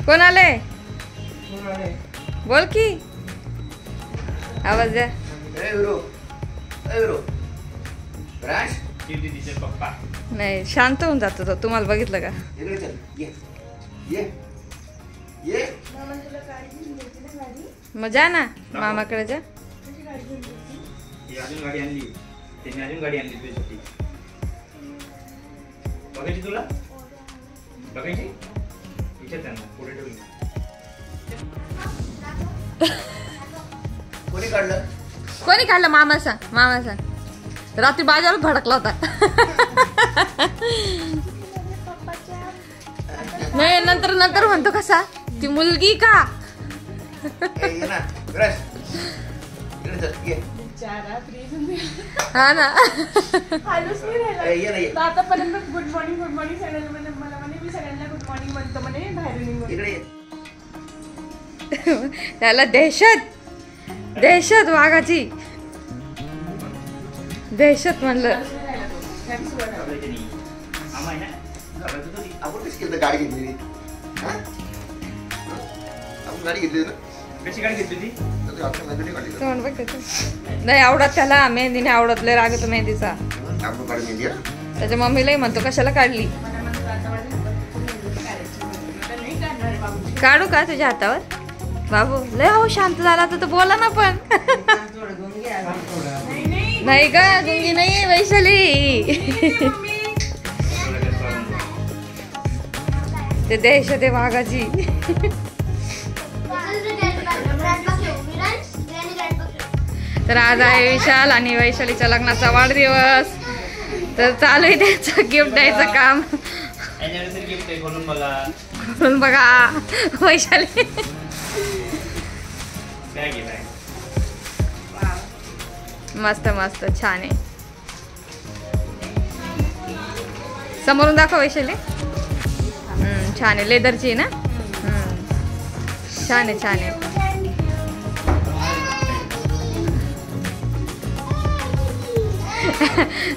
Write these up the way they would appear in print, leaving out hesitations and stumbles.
कोण आले? बोल की, आवाज द्या. नाही, शांत होऊन जातो तो. तुम्हाला बघितलं का? मग जा ना मामाकडे जा. अजून गाडी आणली, त्यांनी अजून गाडी आणली तुझ्यासाठी. बघायची तुला? बघायची? विचार त्यांना, पुढे ठेवली. कोणी काढलं? कोणी काढलं? मामा सांग, मामा सांग. रात्री बाजारात भडकला होता. नाही, नंतर नंतर म्हणतो कसा ती मुलगी का? हा ना. आतापर्यंत गुड मॉर्निंग सगळ्यांना मला म्हणे, मी सगळ्यांना गुड मॉर्निंग म्हणतो म्हणे बाहेर. त्याला दहशत वाघाची दहशत म्हणलं. गाडी घेतली ना. कशी गाडी घेतली ती? नाही आवडत त्याला. मेहंदीने आवडत, लय राग येतो मेहंदीचा. त्याच्या मम्मीलाही म्हणतो कशाला काढली. काढू का तुझ्या हातावर? बाबू लय हो शांत झाला तर बोला ना. पण नाही का, गुंगी नाही वैशाली. ते दहशत आहे वाघाची. तर आज आहे विशाल आणि वैशालीच्या लग्नाचा वाढदिवस. तर चालू आहे त्याचं गिफ्ट द्यायचं काम. खोलून बघा वैशाली. मस्त मस्त छान आहे. समोरून दाखव वैशाली. छान आहे, लेदरची आहे ना. छान आहे, छान आहे.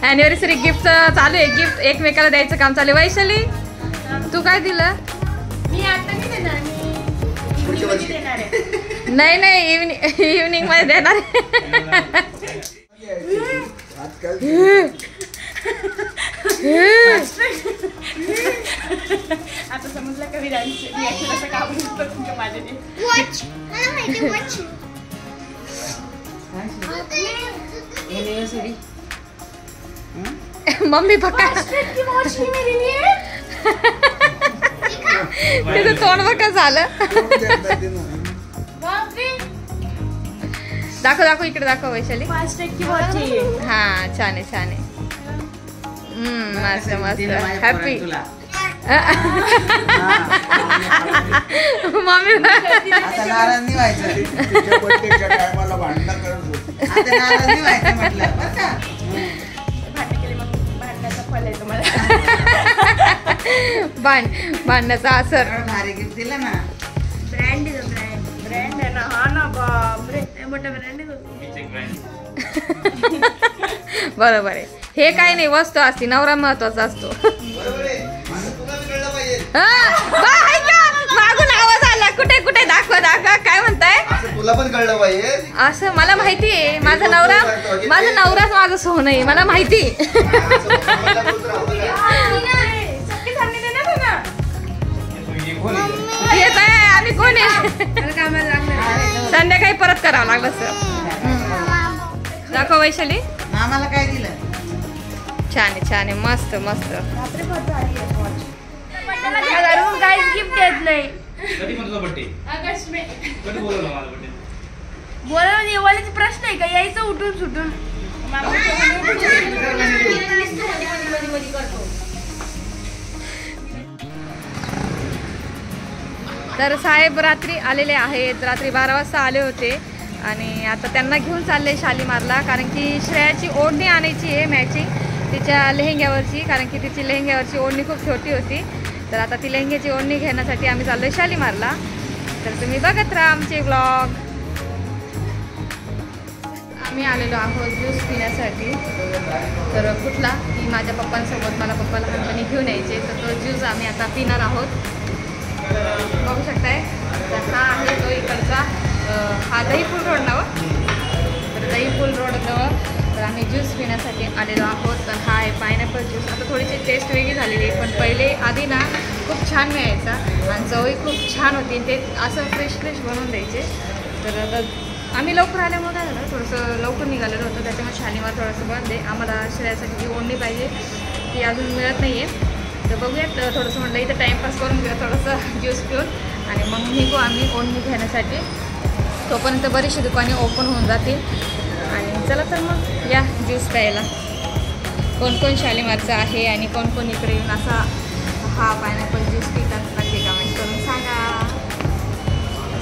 अॅनिव्हर्सरी गिफ्ट चालू आहे. गिफ्ट एकमेकाला द्यायचं काम चालू आहे. वैशाली तू काय दिलं? मी आता नाही देणार, मी देणार आहे. नाही इव्हनिंग मध्ये देणार. आता समजलं का रिॲक्शन असं का आवडतं तुमच्या माझ्याने. मम्मी पक्का तिचं तोंड बघा झालं. दाखव इकडे दाखव वैशाली. हा छान आहे, छान आहे. मस्त मस्त. हॅपी मम्मी नाराज नाही व्हायचं. भांडण्याचा असर. भारी गिफ्ट दिलं ना. ब्रँड आहे ना. हा ना, बापरे मोठा ब्रँड आहे. बरोबर आहे. हे काही नाही, वस्तू असते. नवरा महत्वाचा असतो. मागून आवाज आला. कुठे कुठे दाखवा काय म्हणताय? तुला पण कळलं पाहिजे. असं मला माहिती आहे. माझा नवराच माझं सोनं आहे, मला माहिती. येत आहे. आम्ही कोण आहे? संध्याकाळी परत करावं लागलं सर. दाखव वैशाली. मामाला काय दिलं? छान आहे, छान आहे. मस्त मस्त. गिफ्ट देत नाही. कधी म्हणतो बर्थडे? ऑगस्ट में. कधी बोलवलं मला बर्थडे? बोलवून येवायचा प्रश्न आहे का? यायचं उठून सुटून. तर साहेब रात्री आलेले आहेत. रात्री 12 वाजता आले होते आणि आता त्यांना घेऊन चालले शालीमारला. कारण की श्रेयाची ओढणी आणायची आहे मॅचिंग तिच्या लेहंग्यावरची. कारण की तिची लेहंग्यावरची ओढणी खूप छोटी होती. तर आता ती लेहंग्याची ओढणी घेण्यासाठी आम्ही चाललोय शालीमारला. तर तुम्ही बघत राहा आमचे ब्लॉग. आम्ही आलेलो आहोत ज्यूस पिण्यासाठी. तर कुठला की माझ्या पप्पांसोबत, मला पप्पाला लहानपणी घेऊन यायचे. तर तो ज्यूस आम्ही आता पिणार आहोत. बघू शकताय तर हा आहे तो इकडचा हा दहीफूल रोड ना तर दहीफूल रोडजवळ तर आम्ही ज्यूस पिण्यासाठी आलेलो आहोत. तर हा आहे पायनॅपल ज्यूस. आता थोडीशी टेस्ट वेगळी झालेली आहे पण पहिले आधी ना खूप छान मिळायचा आणि चवही खूप छान होती. ते असं फ्रेश बनवून द्यायचे. तर आता आम्ही लवकर आल्यामुळे काय झालं थोडंसं लवकर निघालेलं होतं त्याच्यामुळे शालीमार थोडंसं बंद आहे. आम्हाला श्रेयासाठी जी ओढणी पाहिजे ती अजून मिळत नाही आहे. तर बघूयात थोडंसं म्हटलं इथं टाईमपास करून घेऊ थोडंसं ज्यूस पिऊन आणि मग निघू आम्ही ओढणी घेण्यासाठी. तोपर्यंत बरीचशी दुकाने ओपन होऊन जातील आणि चला तर मग या ज्यूस प्यायला. कोण कोण शालीमारचं आहे आणि कोण कोण इकडे येऊन असा हा पायनॅपल ज्यूस पितात नक्की कमेंट करून सांगा.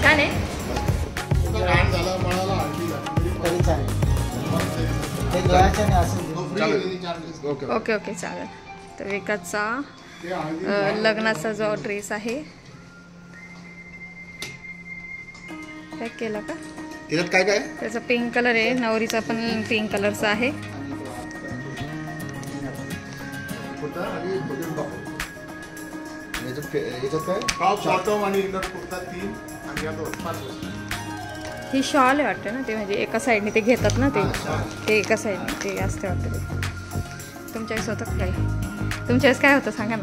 छान आहे. ओके ओके चालेल. तर विकासचा लग्नाचा जो ड्रेस आहे पॅक केला का त्याच्यात काय काय त्याचा पिंक कलर आहे. नवरीचा पण पिंक कलरचा आहे. ही शॉल आहे वाटतं ना ते म्हणजे एका साईडने ते घेतात ना ते एका साईडने ते असते वाटतं. ते तुमच्या वेळेस होतं काय तुमच्या वेळेस काय होतं सांगा ना.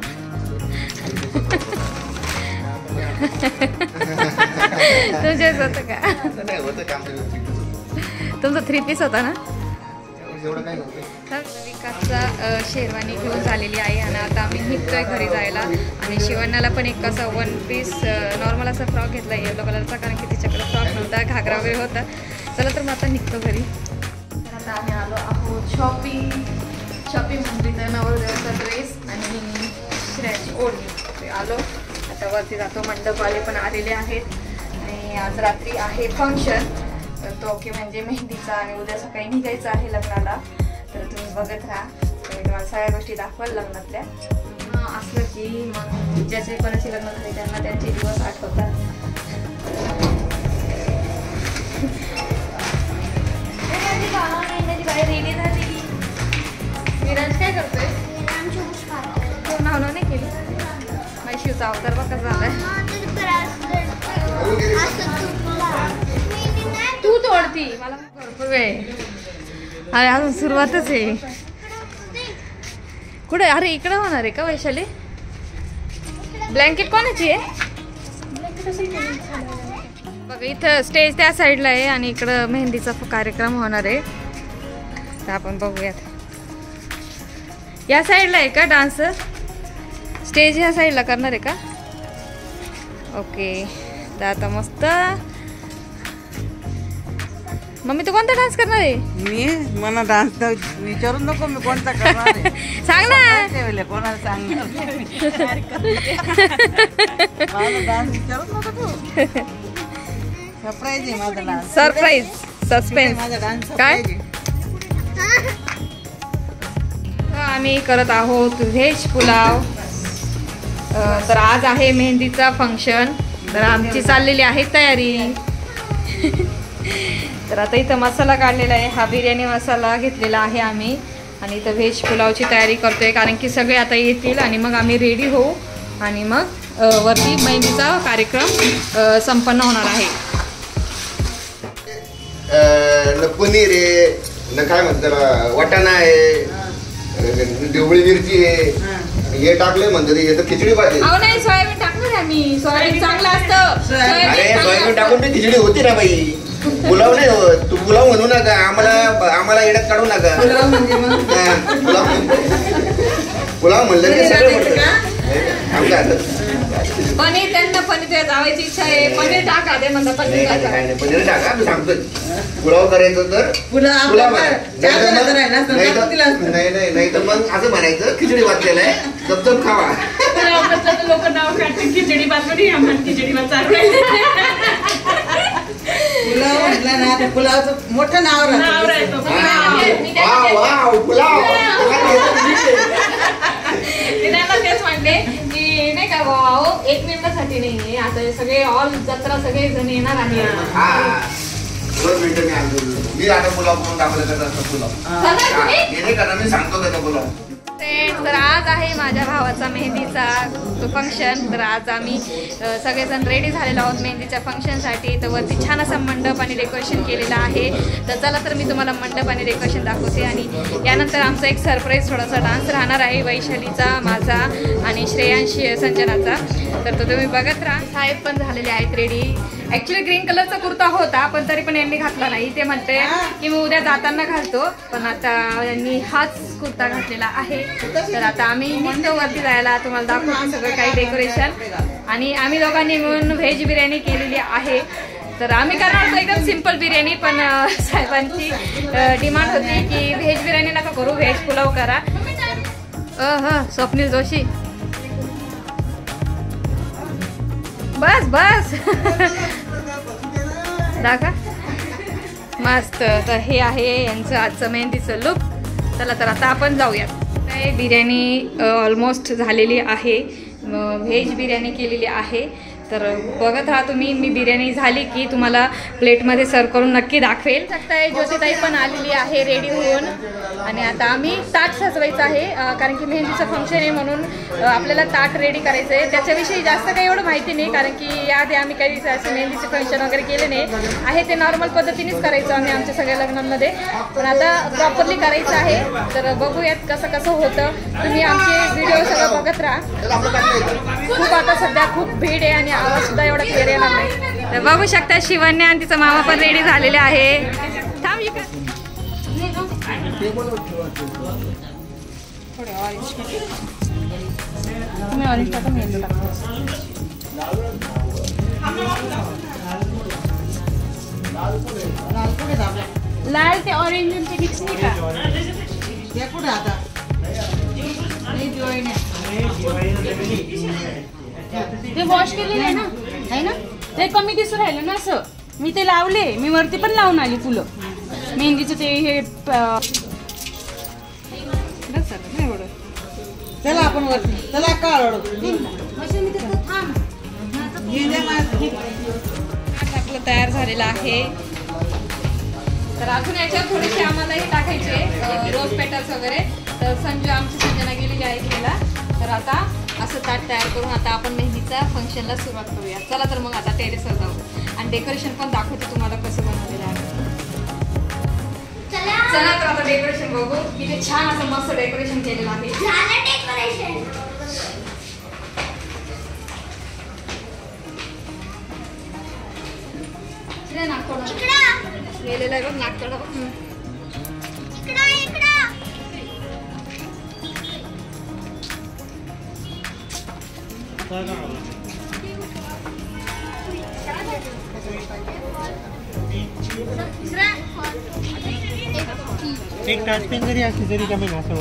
तुमच्या वेळेस होतं का तुमचा 3 पीस होता ना. तर विकासचा शेरवानी घेऊन झालेली आहे आणि आता आम्ही निघतोय घरी जायला. आणि शिवण्याला पण एक असा 1 पीस नॉर्मल असा फ्रॉक घेतला येलो कलरचा कारण की तिच्याकडे फ्रॉक नव्हता घागरा वगैरे होता. चला तर मग आता निघतो घरी. तर आता आम्ही आलो आहोत शॉपिंग म्हणजे तर नवरदेवाचा ड्रेस आणि श्रेयाची ओढणी आलो. आता वरती जातो. मंडपवाले पण आलेले आहेत आणि आज रात्री आहे फंक्शन. तर तो की म्हणजे मेहंदीचा आणि उद्या सकाळी निघायचं आहे लग्नाला. तर तुम्ही बघत राहा. तर मी तुम्हाला सगळ्या गोष्टी दाखवाल लग्नातल्या. असलं की मग ज्याचे कोणाचे लग्न झाले त्यांना त्यांचे दिवस आठवतात. रेडी झाली. विराज काय करतोय तो नाव नाही केली माझी शिवचा अवतार बघ कसा झालाय. तू तोडती मला भरपूर वेळ अरे अजून सुरुवातच आहे. कुठे अरे इकडं होणार आहे का वैशाली. ब्लँकेट कोणाची आहे बघ. इथं स्टेज त्या साईडला आहे आणि इकडं मेहंदीचा कार्यक्रम होणार आहे. तर आपण बघूयात. या साईडला आहे का डान्स स्टेज ह्या साईडला करणार आहे का. ओके तर आता मस्त. मम्मी तू कोणता डान्स करणार आहे. मी मला डान्स विचारून नको मी कोणता करणार आहे. सांग ना कोणाला सांगणार मला डान्स विचारून नको तू. सरप्राईज आहे माझा डान्स. सरप्राईज सस्पेन्स माझा डान्स काय. आम्ही करत आहोत व्हेज पुलाव. तर आज आहे मेहंदीचा फंक्शन. तर आमची चाललेली आहे तयारी. तर आता इथं मसाला काढलेला आहे. हा बिर्याणी मसाला घेतलेला आहे आम्ही आणि इथं व्हेज पुलावची तयारी करतोय कारण की सगळे आता येतील आणि मग आम्ही रेडी होऊ आणि मग वरती मेहंदीचा कार्यक्रम संपन्न होणार आहे. पनीर आहे न काय म्हणतात वाटाणा आहे ढोबळी मिरची आहे हे टाकले म्हणतात हे खिचडी पाहिजे. अहो नाही सोयाबीन टाकणार आम्ही. सोयाबीन चांगलं असतं. अरे सोयाबीन टाकून ते खिचडी होती ना बाई. पुलाव नाही होत. तू पुलाव म्हणू नका आम्हाला येड्यात काढू नका. पुलाव म्हणलं की सगळं पनीर त्यांना पनीर जावायची इच्छा आहे. पनीर टाका ते म्हणतात पनीर टाका. पनीर टाका मी सांगतो. पुलाव करायचं तर पुलाव नाही तर मग असं म्हणायचं खिचडी वाचलेलं आहे चपचप खावा. लोक नाव काढतात खिचडी भात खिचडी भात चालू पुलाव म्हटलं ना पुलावचं मोठं नाव राहतं. पुलाव त्यांना तेच म्हणते की नाही का भाऊ 1 मिनिटासाठी नाही आता सगळे ऑल जत्रा सगळे जण येणार आहे. 2 मिनिटं मी आता पुलाव करून दाखवलं कसं असतं पुलाव. हे नाही करणार मी सांगतो त्याचा पुलाव. तर आज आहे माझ्या भावाचा मेहंदीचा तो फंक्शन. तर आज आम्ही सगळेजण रेडी झालेलो आहोत मेहंदीच्या फंक्शनसाठी. तर वरती छान असा मंडप आणि डेकोरेशन केलेलं आहे. तर चला तर मी तुम्हाला मंडप आणि डेकोरेशन दाखवते. आणि यानंतर आमचा एक सरप्राईज थोडासा डान्स राहणार आहे, वैशालीचा, माझा आणि श्रेयांशी संजनाचा. तर तो तुम्ही बघत राहा. साहेब पण झालेले आहेत रेडी. ॲक्च्युली ग्रीन कलरचा कुर्ता होता पण तरी पण यांनी घातला नाही. ते म्हणते की मी उद्या जाताना घालतो, पण आता यांनी हाच कुर्ता घातलेला आहे. तर आता आम्ही निघतो वरती जायला. तुम्हाला दाखवतो सगळं काही डेकोरेशन. आणि आम्ही दोघांनी मिळून व्हेज बिर्याणी केलेली आहे. तर आम्ही करणार होतो एकदम सिंपल बिर्याणी, पण साहेबांची डिमांड होती की व्हेज बिर्याणी नका करू, व्हेज पुलाव करा. स्वप्नील जोशी बस बस दाखा मस्त. तर हे आहे यांचं आजचं मेहंदीचं लुक. चला तर आता आपण जाऊयात. बिर्याणी ऑलमोस्ट झालेली आहे. व्हेज बिर्याणी केलेली आहे. तर बघत राहा तुम्ही. मी बिर्याणी झाली की तुम्हाला प्लेटमध्ये सर्व करून नक्की दाखवेल. शकताय ज्योतिताई पण आलेली आहे रेडी होऊन. आणि आता आम्ही ताट सजवायचं आहे, कारण की मेहंदीचं फंक्शन आहे म्हणून आपल्याला ताट रेडी करायचं आहे. त्याच्याविषयी जास्त काही एवढं माहिती नाही, कारण की याआधी आम्ही काही असे मेहंदीचे फंक्शन वगैरे केले नाही आहे. ते नॉर्मल पद्धतीनेच करायचं आम्ही आमच्या सगळ्या लग्नांमध्ये, पण आता प्रॉपरली करायचं आहे. तर बघूयात कसं कसं होतं. तुम्ही आमचे व्हिडिओ सगळं बघत राहा. खूप आता सध्या खूप भीड आहे आणि आवाज सुद्धा एवढा क्लिअर येणार नाही. तर बघू शकता शिवन्या आणि तिचा मामा पण रेडी झालेले आहे. थांब थोडे ऑरेंज तुम्ही ऑरेंज टाका, मी येलो टाकतो. लाल ते ऑरेंज ते मिक्स नाही का? ते कुठे आता ते वॉश केलेलं आहे ना, आहे ना? ते कमी दिसून राहिलं ना असं. मी ते लावले, मी वरती पण लावून आली फुलं मेहंदीचं. ते हे चला आपण वरती चला काढ आपलं तयार झालेलं आहे. तर अजून याच्यावर थोडेसे आम्हालाही टाकायचे रोज पेटल्स वगैरे. तर आमची संजना गेलेली आहे घ्यायला. तर आता असं ताट तयार करून आता आपण मेहंदीच्या फंक्शनला सुरुवात करूया. चला तर मग आता टेरेसवर जाऊ आणि डेकोरेशन पण दाखवते तुम्हाला कसं बनवलेलं आहे. चला तर आता डेकोरेशन बघू. किती छान असं मस्त डेकोरेशन केलेलं आहे. गेलेलं आहे बघ नागतोडा बघ. एक टाचपेन जरी असली तरी कमी ना असं.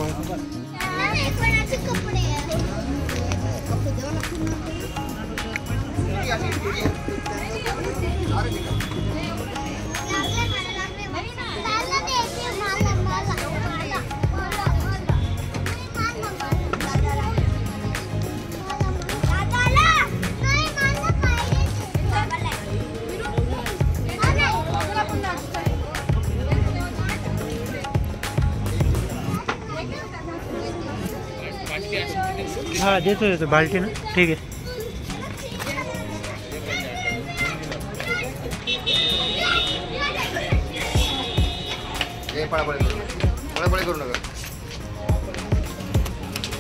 हाँ देतो बाल्टी ना, ठीक है. पळापळी करू नका.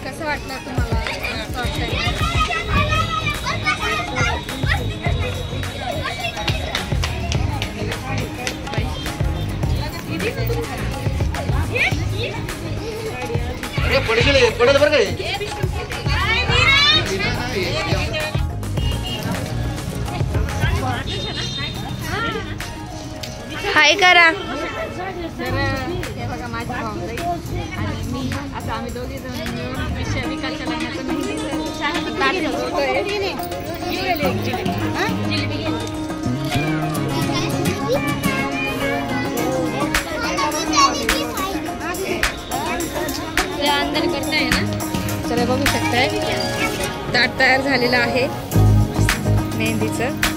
कसं वाटलं तुम्हाला? पडेल बरं काय. हाय करा. तर हे बघा माझी भावजाई आणि मी असं आम्ही दोघे जण मिळून विशालिकाच्या लग्नाचं मेहंदीचं ताट सजवतोय. अंदर करताय ना. चला बघू शकताय ताट तयार झालेलं आहे मेहंदीचं.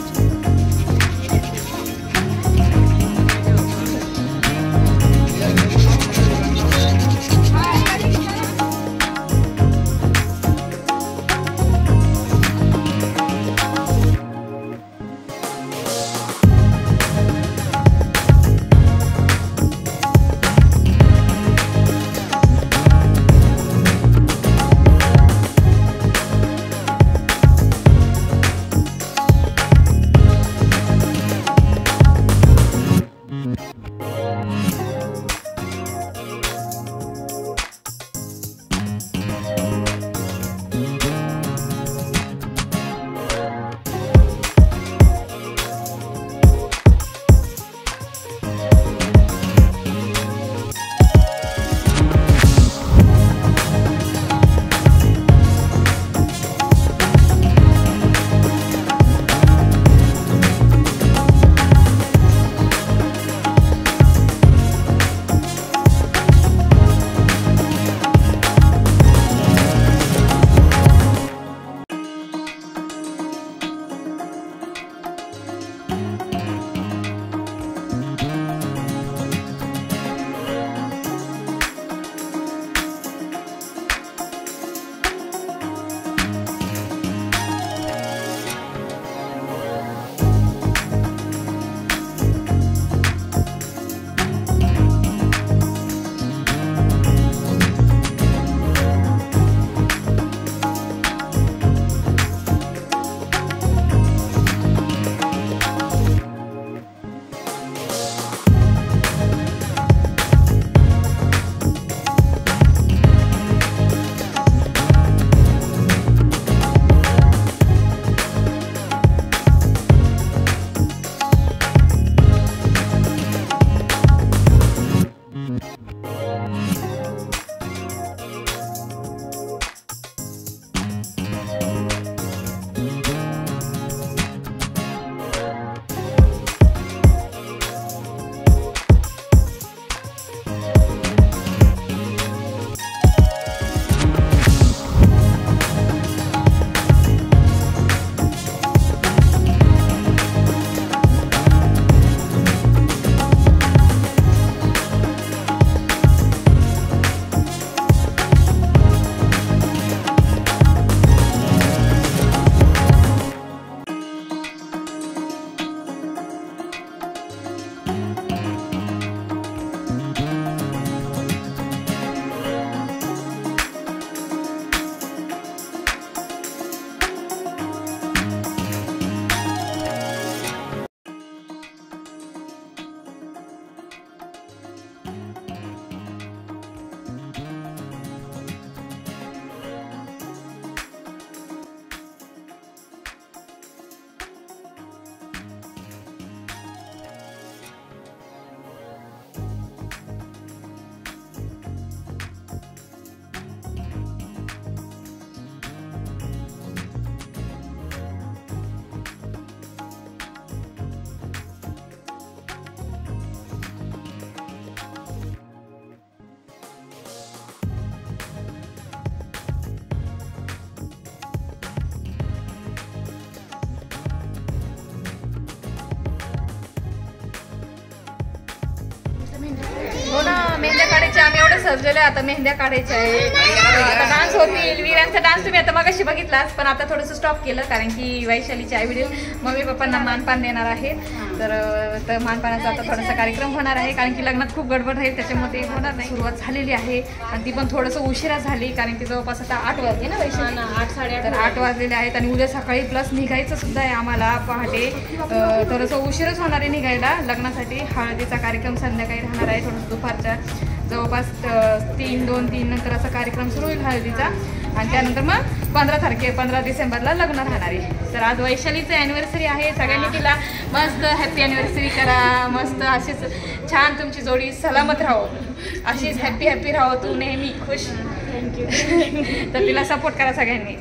वीरांचे आम्ही एवढे सजलेले, आता मेहंद्या काढायच्या आहे, आता डान्स होतील. वीरांचा डान्स तुम्ही आता मगाशी बघितलाच, पण आता थोडंसं स्टॉप केलं कारण की वैशालीचे आई वडील मम्मी पप्पांना मानपान देणार आहेत. तर मानपानाचा आता थोडासा कार्यक्रम होणार आहे कारण की लग्नात खूप गडबड आहे, त्याच्यामुळे ते होणार नाही. सुरुवात झालेली आहे आणि ती पण थोडंसं उशिरा झाली कारण की जवळपास आता 8 वाजले ना वैशाली, 8-8:30. तर 8 वाजलेले आहेत आणि उद्या सकाळी प्लस निघायचं सुद्धा आहे आम्हाला पहाटे. थोडंसं उशीरच होणार आहे निघायला लग्नासाठी. हळदीचा कार्यक्रम संध्याकाळी राहणार आहे, थोडंसं दुपारच्या जवळपास 3-2-3 नंतर असा कार्यक्रम सुरू होईल हळदीचा आणि त्यानंतर मग 15 डिसेंबरला लग्न राहणार आहे. तर आज वैशालीचं ॲनिव्हर्सरी आहे, सगळ्यांनी तिला मस्त हॅपी ॲनिव्हर्सरी करा. मस्त अशीच छान तुमची जोडी सलामत राहो, अशीच हॅपी राहो तू नेहमी खुश. थँक्यू. तर तिला सपोर्ट करा सगळ्यांनी.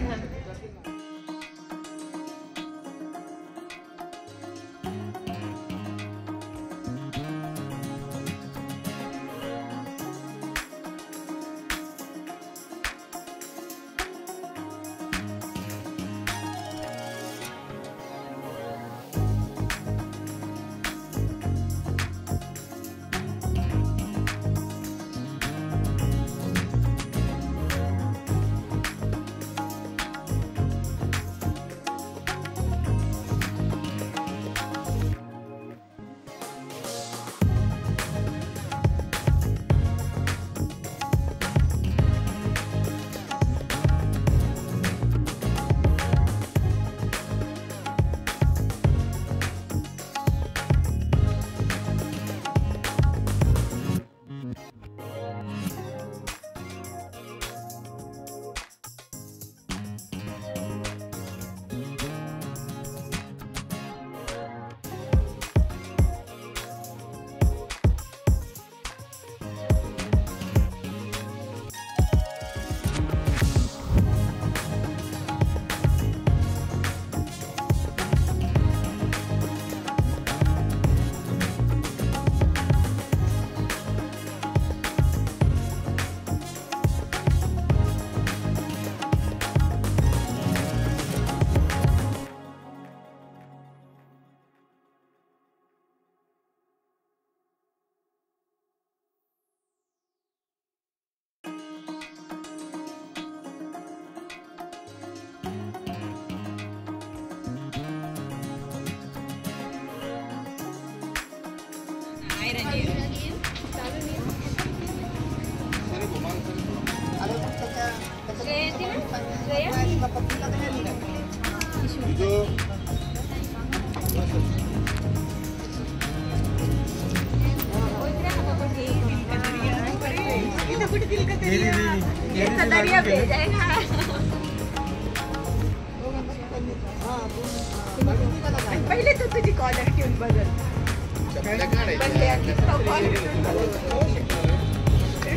पहिले तर तुझी कॉलर ट्यून बदल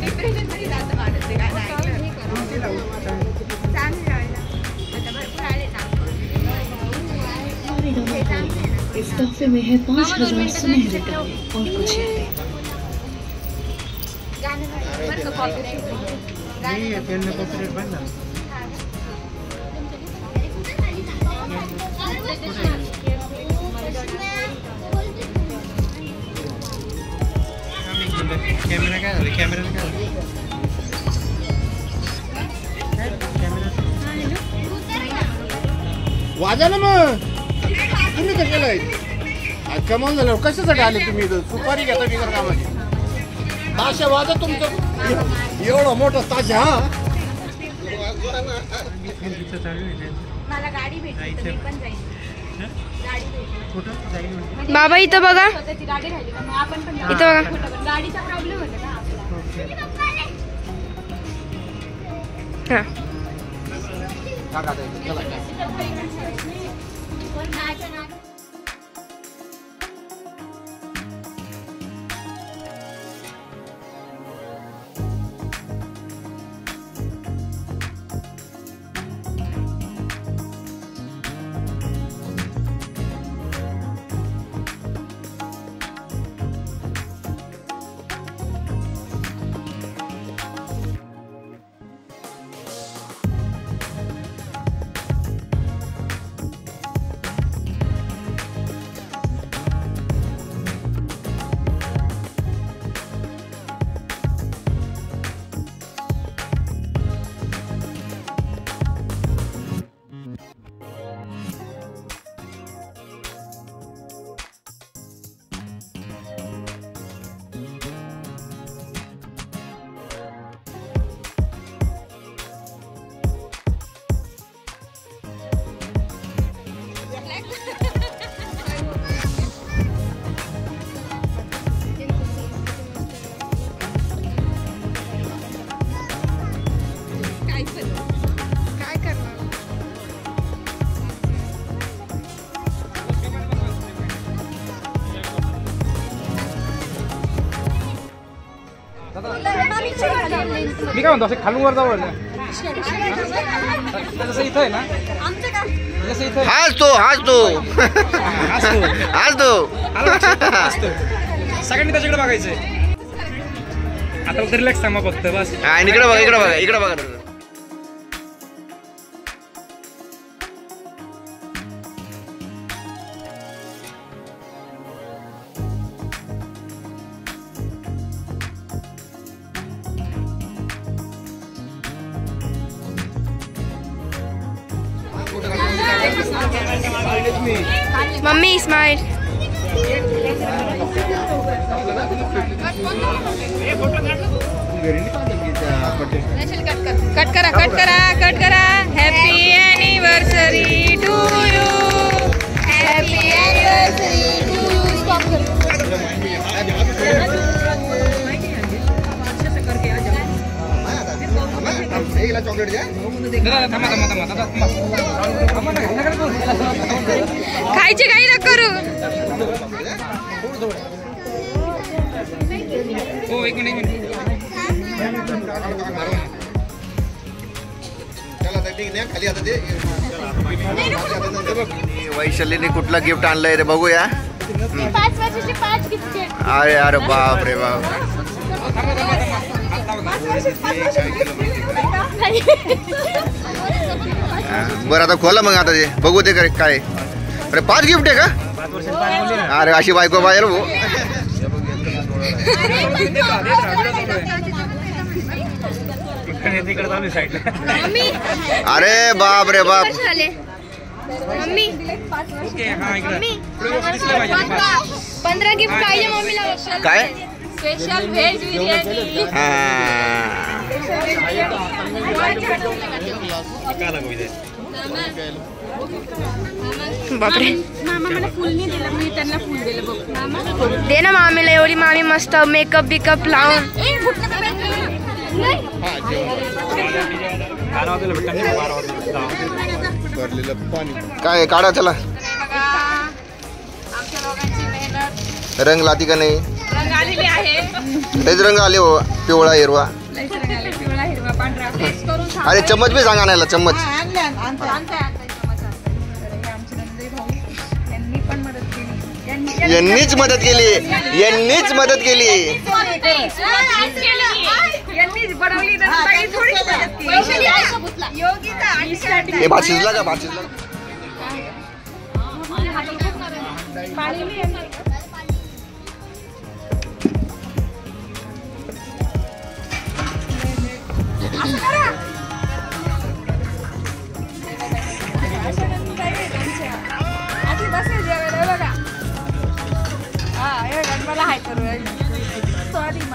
डिप्रेशन मध्ये जातं माणूस ते गाणं ऐकलं चांगलं इस तोहफे में है 5,000 सुनहरे तारे और कुछ यादें। कॅमेरा काय झालं? कॅमेरा काय झालं? वाजा ना मग तुम्ही कशाला आज कमावून झाल्यावर कशासाठी आले तुम्ही इथं? सुपारी घेता बिगर कामाची. ताशा वाजा तुमचं एवढा मोठा ताशा. हा मला गाडी भेटली मी पण जाईन. बाबा इथं बघा, स्वतःची गाडी राहिली का मग आपण पण इथं बघा. गाडीचा प्रॉब्लेम होता का आपला. मी काय म्हणतो असं खालून वर जाऊ जसं इथं आहे ना जसं इथं हाच तो सगळ्यांनी त्याच्याकडे बघायचंय. आता फक्त रिलॅक्स थांबा फक्त बस. इकडे बघा. Mummy smile. कट करा. Happy anniversary to you. Happy anniversary to you. Chocolate द्या. खायची काही न करू. हो एक मिनिट. खाली आता ते वैशालीने कुठला गिफ्ट आणलंय रे बघूया. 5 वर्षाची 5 गिफ्ट. अरे बाप रे बाप. बरं आता खोला मग आता ते बघू ते काय. अरे 5 गिफ्ट आहे का? अरे अशी बायको पाहिजे भाऊ. अरे बाप रे बाप. मम्मी 15 गिफ्ट पाहिजे मम्मीला. काय स्पेशल व्हेज बिर्याणी. बापरे. मामा मला फुल नाही दिलं, मी त्यांना फुल दिलं बघ. दे ना मामीला. एवढी मामी मस्त मेकअप बिकअप लावून. काय काढा चला. आमच्या लोकांची मेहनत. रंग लाती का नाही? रंग आलेली आहे. लयच रंग आले हो. पिवळा हिरवा. लईच रंग आले. पिवळा हिरवा पांढरा. टेस्ट करून सांग. अरे चम्मच बी सांगा नाही चम्मच. आणताय चमचा आणताय. तर हे आमचे नंदे भाऊ यांनी पण मदत केली. यांनीच मदत केली. यांनीच बनवली. हे भात शिजला का? भात शिजला.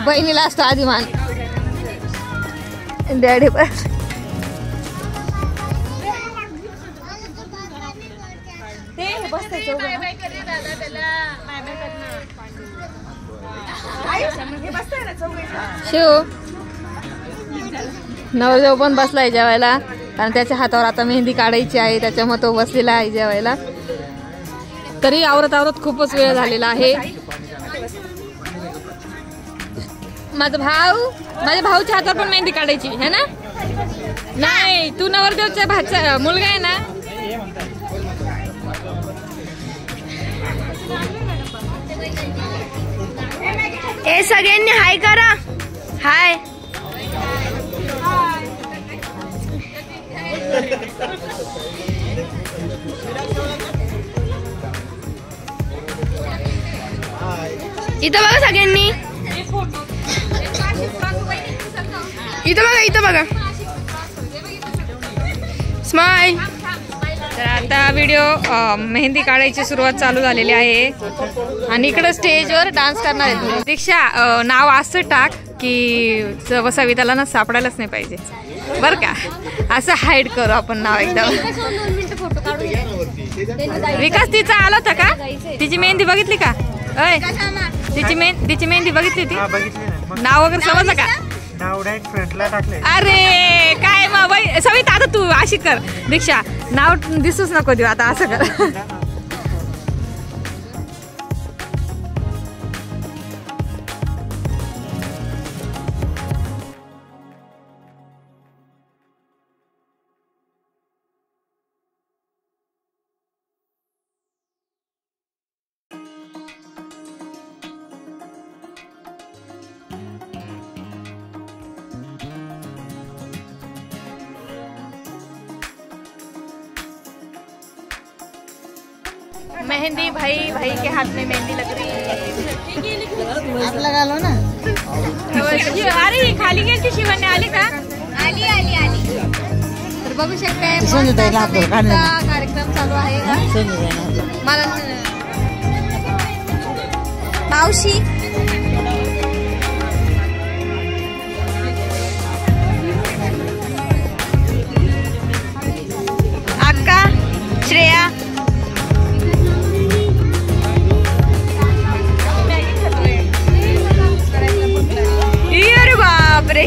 बहिणीला असतो आदिमान. डॅडी पण शिव नवरदेव पण बसलाय जेवायला, कारण त्याच्या हातावर आता मेहंदी काढायची आहे, त्याच्यामुळे तो बसलेला आहे जेवायला. तरी आवरत आवरत खूपच वेळ झालेला आहे. माझ्या भाऊच्या हातावर पण मेहंदी काढायची है ना? नाही, तू नवरदेवचा भाचा मुलगा आहे ना? ए सगळ्यांनी हाय करा. हाय. इथं बघा सगळ्यांनी. इथं बघा. स्माइल. तर आता व्हिडिओ मेहंदी काढायची सुरुवात चालू झालेली आहे आणि इकडं स्टेजवर डान्स करणार आहेत. दीक्षा नाव असं टाक की वसाविताला ना सापडायलाच नाही पाहिजे बरं का. असं हाईड करू आपण नाव एकदम. विकास तिचा आला होता का? तिची मेहंदी बघितली का? अय तिची मेहंदी बघितली ती? नाव वगैरे समजलं का? अरे काय मग सविता, आता तू अशी कर. दीक्षा नाव दिसूच नको देऊ आता, असं कर. मेहंदी भाई भाई के हाथ में मेहंदी लग रही है. आपला घालो ना. अरे खाली गेली शिवण्य आली का? आली आली आली. तर बघू शकताय कार्यक्रम चालू आहे. मला मावशी अक्का श्रेया अरे बापरे.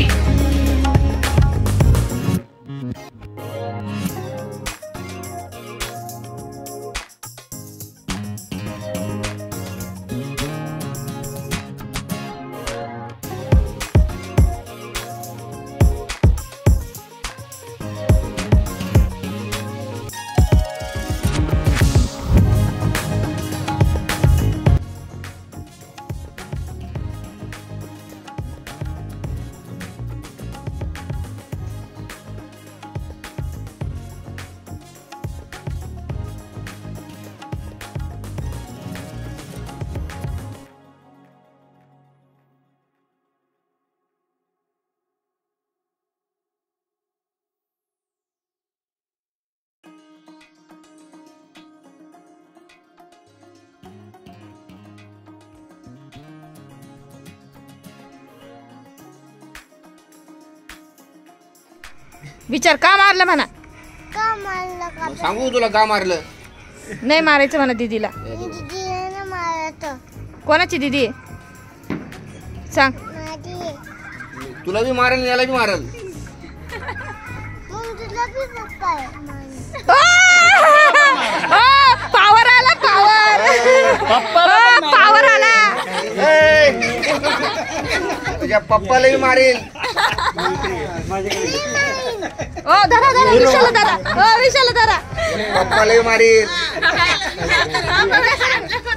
विचार का मारलं म्हणा. सांगू तुला का मारलं. नाही मारायचं म्हणा दीदीला. कोणाची दीदी आहे सांग. तुला बी मारेल याला बी मारेल. पावर आला पावर. पावर आला. तुझ्या पप्पाला बी मारेल. ओ धरा धरा विशाला धरा. ओ विशाला धरा. पप्पाला बी मारेल.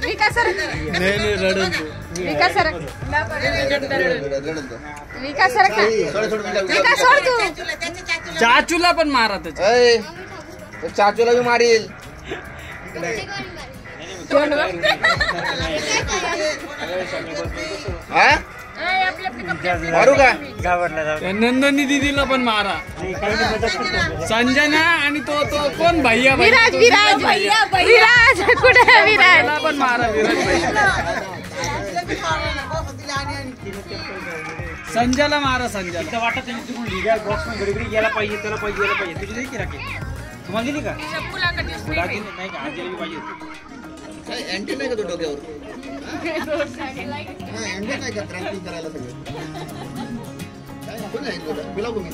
विकास सर विकास सर विकास सर विकास सोड तू. चाचूला पण मारा चाचूला बी मारेल. मारू का. नंदनी दीदीला पण मारा. संजना आणि तो कोण भैया विराज विराज विराज कुठे विराज पण मारा. विराज भैया संजयला मारा. संजयला वाटत बॉक्स मध्ये घडी गेला पाहिजे त्याला पाहिजे याला पाहिजे. तुझी दिली की राखी तुम्हाला दिली का. नाही का आजीला पाहिजे. अँटी नाही का तो डोक्यावर. अँटी नाही का ट्रॅकिंग करायला सगळं. कोण आहे बिला कोणी.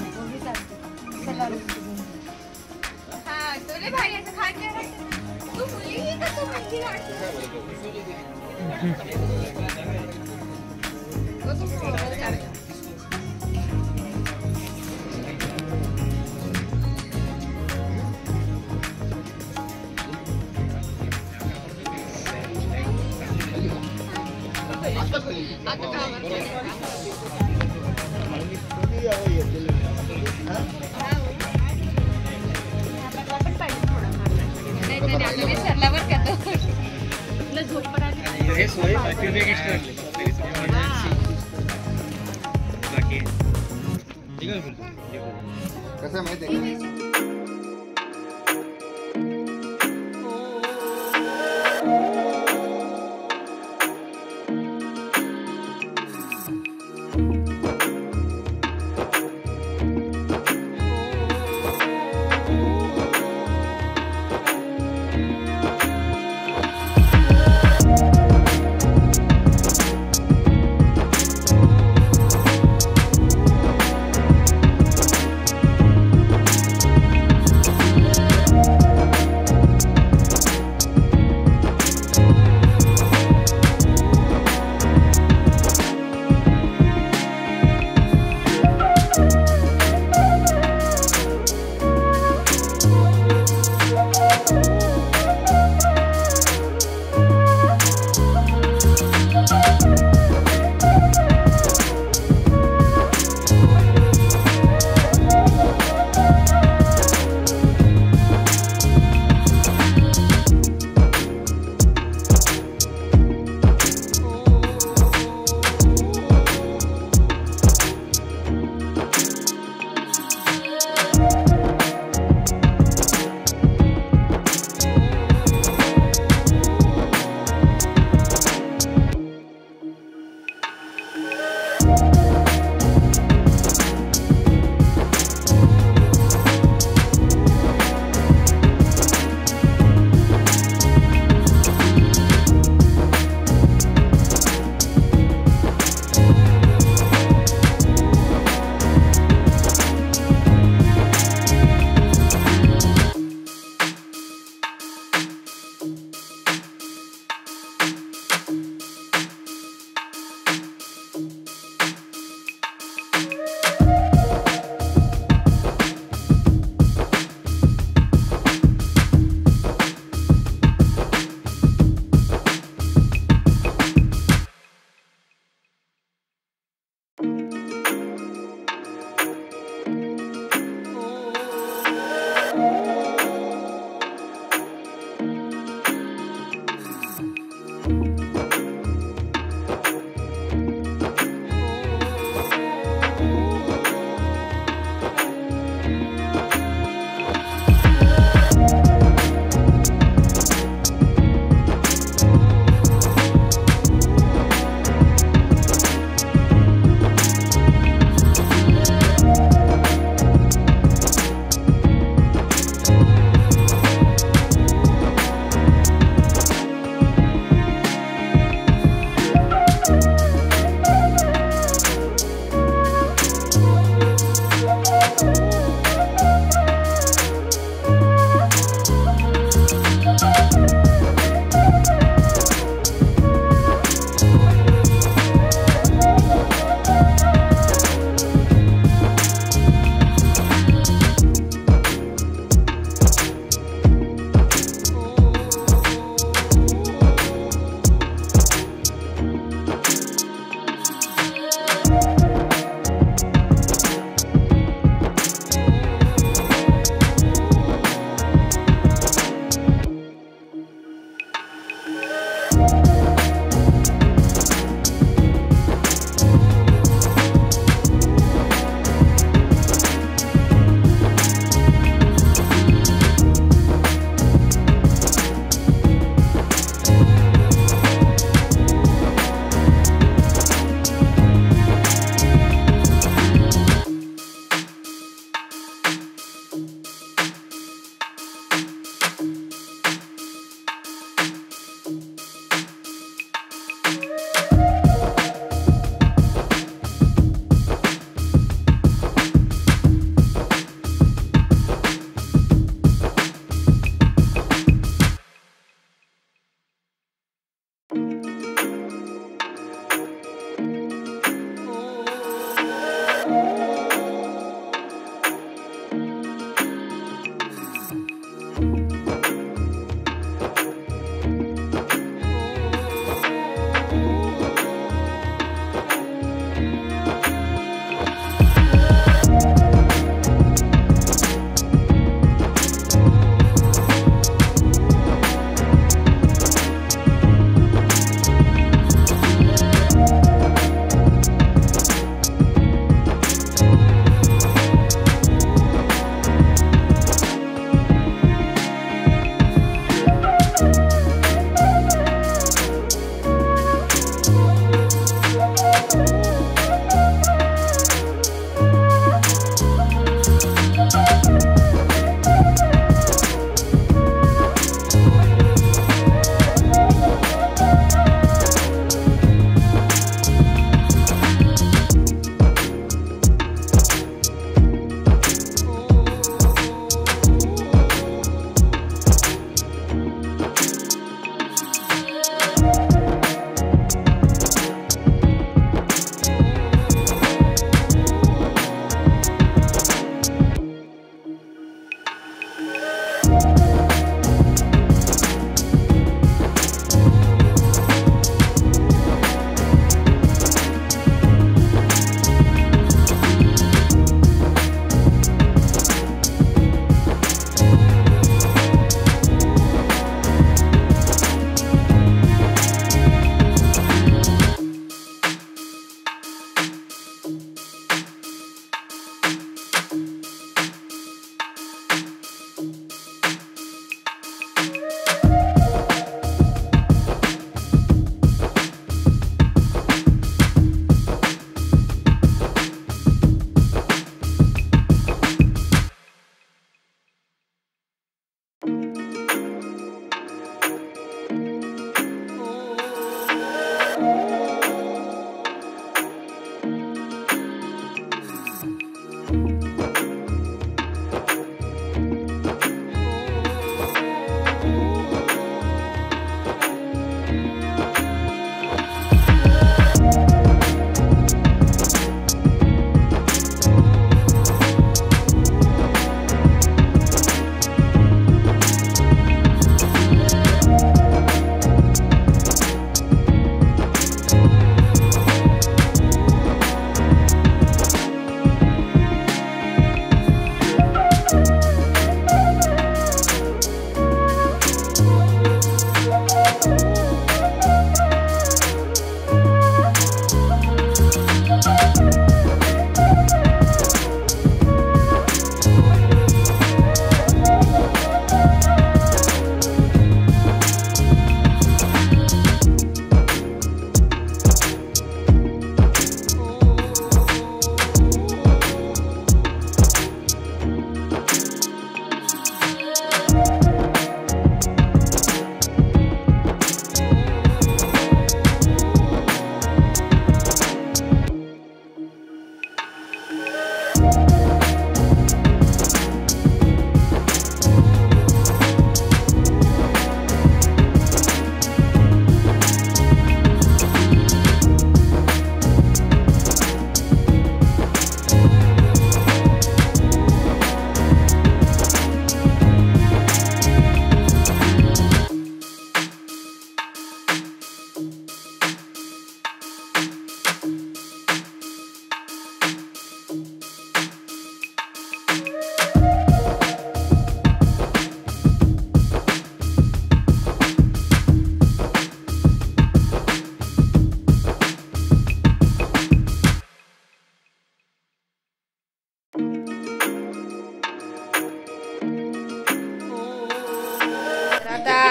कसं माहिती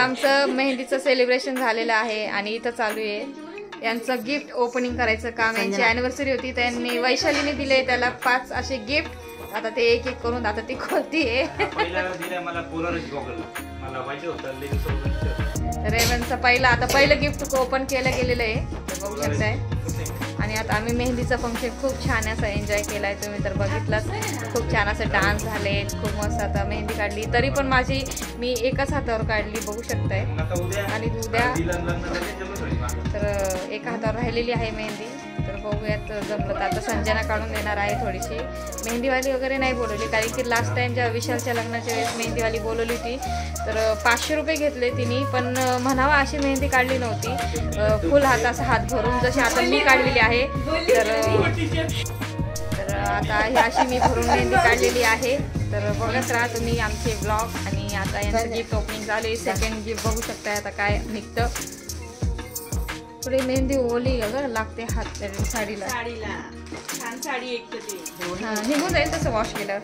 आमचं मेहंदीचं सेलिब्रेशन झालेलं आहे आणि इथं चालू आहे यांचं गिफ्ट ओपनिंग करायचं काम. यांची अॅनिव्हर्सरी होती, त्यांनी वैशालीने दिले त्याला 5 असे गिफ्ट. आता ते एक एक करून आता ती खोलतीये. रेवनचं पहिलं गिफ्ट ओपन केलं गेलेलं आहे बघू शकताय. आणि आता आम्ही मेहंदीचं फंक्शन खूप छान असं एन्जॉय केलाय. तुम्ही तर बघितलंच, खूप छान असं डान्स झाले, खूप मस्त आता मेहंदी काढली. तरी पण मी एकाच हातावर काढली बघू शकताय. आणि उद्या तर एका हातावर राहिलेली आहे मेहंदी. तर बघूयात जमलं तर आता संजना काढून देणार आहे थोडीशी. मेहंदीवाली वगैरे नाही बोलवली कारण की लास्ट टाइम जेव्हा विशालच्या लग्नाच्या वेळेस मेहंदीवाली बोलवली होती तर 500 रुपये घेतले तिने. पण म्हणावा अशी मेहंदी काढली नव्हती, फुल हात असं हात भरून जशी आता मी काढलेली आहे. तर आता ही अशी मी भरून मेहंदी काढलेली आहे. तर बघत राहा तुम्ही आमचे ब्लॉग. आणि आता यांचं गिफ्ट ओपनिंग चालू आहे. सेकंड गिफ्ट बघू शकताय आता काय निघतं. थोडी मेहंदी ओली अगं लागते हात साडीला. छान साडी एक निघून जाईल तसं वॉश केलं.